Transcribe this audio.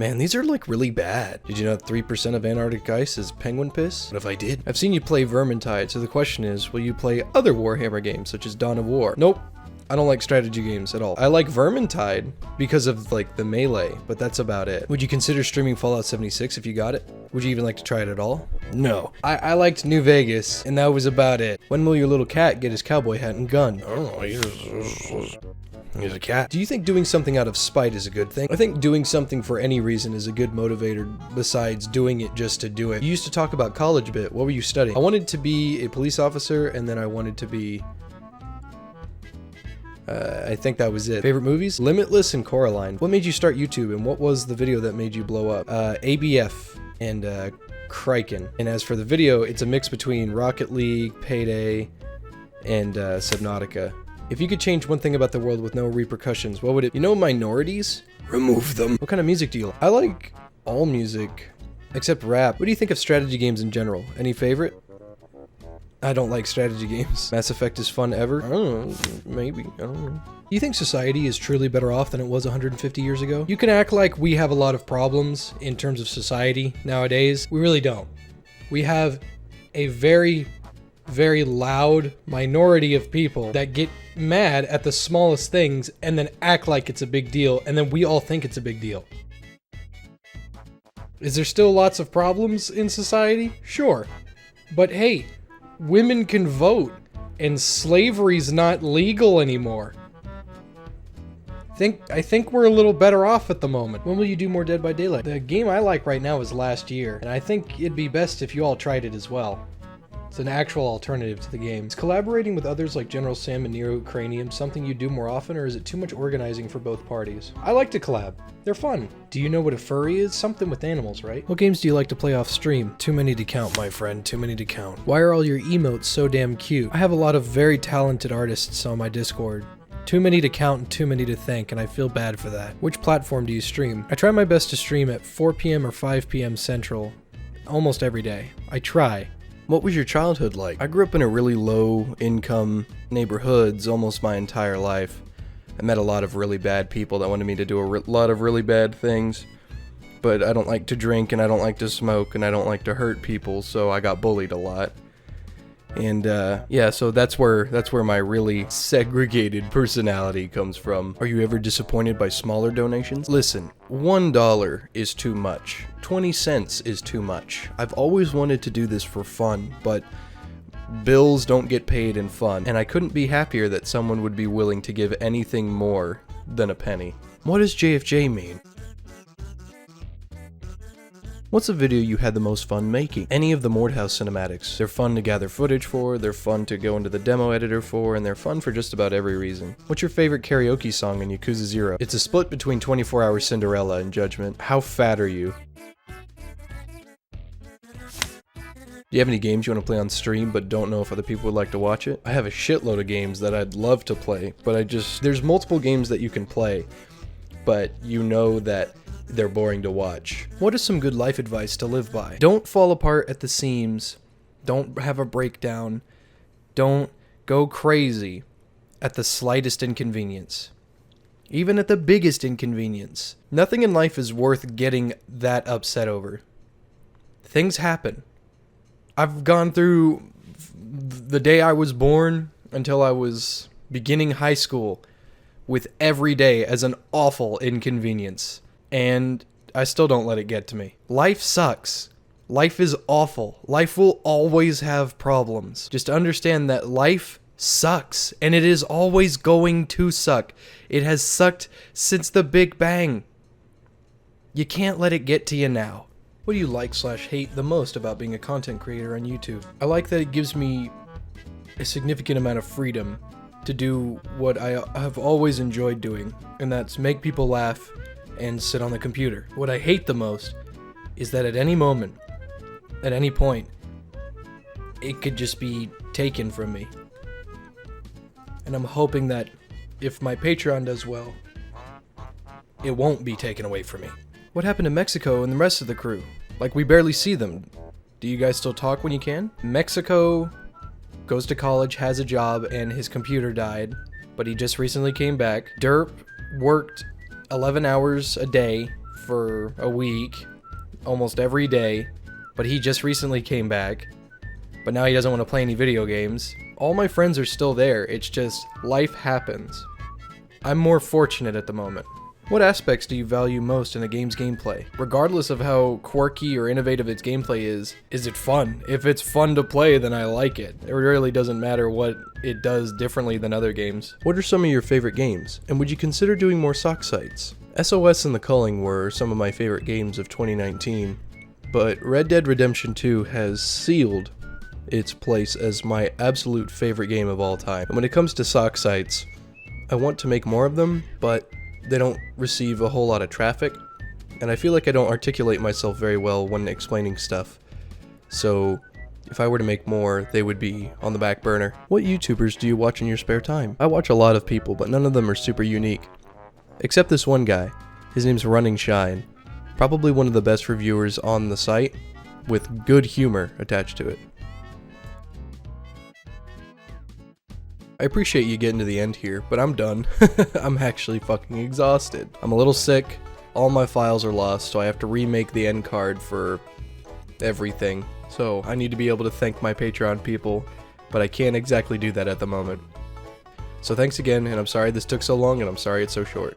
Man, these are like really bad. Did you know that 3% of Antarctic ice is penguin piss? What if I did? I've seen you play Vermintide, so the question is, will you play other Warhammer games such as Dawn of War? Nope. I don't like strategy games at all. I like Vermintide because of like the melee, but that's about it. Would you consider streaming Fallout 76 if you got it? Would you even like to try it at all? No. I liked New Vegas, and that was about it. When will your little cat get his cowboy hat and gun? I don't know. He's a cat. Do you think doing something out of spite is a good thing? I think doing something for any reason is a good motivator besides doing it just to do it. You used to talk about college a bit. What were you studying? I wanted to be a police officer, and then I wanted to be... I think that was it. Favorite movies? Limitless and Coraline. What made you start YouTube, and what was the video that made you blow up? ABF and Kraken. And as for the video, it's a mix between Rocket League, Payday, and Subnautica. If you could change one thing about the world with no repercussions, what would it be? You know minorities? Remove them. What kind of music do you like? I like all music, except rap. What do you think of strategy games in general? Any favorite? I don't like strategy games. Mass Effect is fun ever? I don't know, maybe, I don't know. Do you think society is truly better off than it was 150 years ago? You can act like we have a lot of problems in terms of society nowadays. We really don't. We have a very, very loud minority of people that get mad at the smallest things and then act like it's a big deal, and then we all think it's a big deal. Is there still lots of problems in society? Sure. But hey, women can vote, and slavery's not legal anymore. I think we're a little better off at the moment. When will you do more Dead by Daylight? The game I like right now is Last Year, and I think it'd be best if you all tried it as well. It's an actual alternative to the game. Is collaborating with others like General Sam and Nero Cranium something you do more often, or is it too much organizing for both parties? I like to collab. They're fun. Do you know what a furry is? Something with animals, right? What games do you like to play off stream? Too many to count, my friend. Too many to count. Why are all your emotes so damn cute? I have a lot of very talented artists on my Discord. Too many to count and too many to thank, and I feel bad for that. Which platform do you stream? I try my best to stream at 4 p.m. or 5 p.m. Central almost every day. I try. What was your childhood like? I grew up in a really low-income neighborhoods almost my entire life. I met a lot of really bad people that wanted me to do a lot of really bad things, but I don't like to drink, and I don't like to smoke, and I don't like to hurt people, so I got bullied a lot. And yeah, so that's where my really segregated personality comes from. Are you ever disappointed by smaller donations? Listen, $1 is too much. 20 cents is too much. I've always wanted to do this for fun, but bills don't get paid in fun, and I couldn't be happier that someone would be willing to give anything more than a penny. What does JFJ mean? What's a video you had the most fun making? Any of the Mordhouse cinematics. They're fun to gather footage for, they're fun to go into the demo editor for, and they're fun for just about every reason. What's your favorite karaoke song in Yakuza 0? It's a split between 24 Hour Cinderella and Judgment. How fat are you? Do you have any games you want to play on stream but don't know if other people would like to watch it? I have a shitload of games that I'd love to play, but there's multiple games that you can play, but you know that they're boring to watch. What is some good life advice to live by? Don't fall apart at the seams. Don't have a breakdown. Don't go crazy at the slightest inconvenience. Even at the biggest inconvenience. Nothing in life is worth getting that upset over. Things happen. I've gone through the day I was born until I was beginning high school with every day as an awful inconvenience. And I still don't let it get to me. Life sucks. Life is awful. Life will always have problems. Just understand that life sucks, and it is always going to suck. It has sucked since the Big Bang. You can't let it get to you now. What do you like/hate the most about being a content creator on YouTube? I like that it gives me a significant amount of freedom to do what I have always enjoyed doing, and that's make people laugh and sit on the computer. What I hate the most is that at any moment, at any point, it could just be taken from me. And I'm hoping that if my Patreon does well, it won't be taken away from me. What happened to Mexico and the rest of the crew? Like, we barely see them. Do you guys still talk when you can? Mexico goes to college, has a job, and his computer died, but he just recently came back. Derp worked 11 hours a day for a week, almost every day, but he just recently came back. But now he doesn't want to play any video games. All my friends are still there, it's just life happens. I'm more fortunate at the moment. What aspects do you value most in a game's gameplay? Regardless of how quirky or innovative its gameplay is it fun? If it's fun to play, then I like it. It really doesn't matter what it does differently than other games. What are some of your favorite games? And would you consider doing more sock sites? SOS and The Culling were some of my favorite games of 2019, but Red Dead Redemption 2 has sealed its place as my absolute favorite game of all time. And when it comes to sock sites, I want to make more of them, but they don't receive a whole lot of traffic, and I feel like I don't articulate myself very well when explaining stuff. So if I were to make more, they would be on the back burner. What YouTubers do you watch in your spare time? I watch a lot of people, but none of them are super unique. Except this one guy. His name's Running Shine. Probably one of the best reviewers on the site, with good humor attached to it. I appreciate you getting to the end here, but I'm done. I'm actually fucking exhausted. I'm a little sick, all my files are lost, so I have to remake the end card for everything. So I need to be able to thank my Patreon people, but I can't exactly do that at the moment. So thanks again, and I'm sorry this took so long, and I'm sorry it's so short.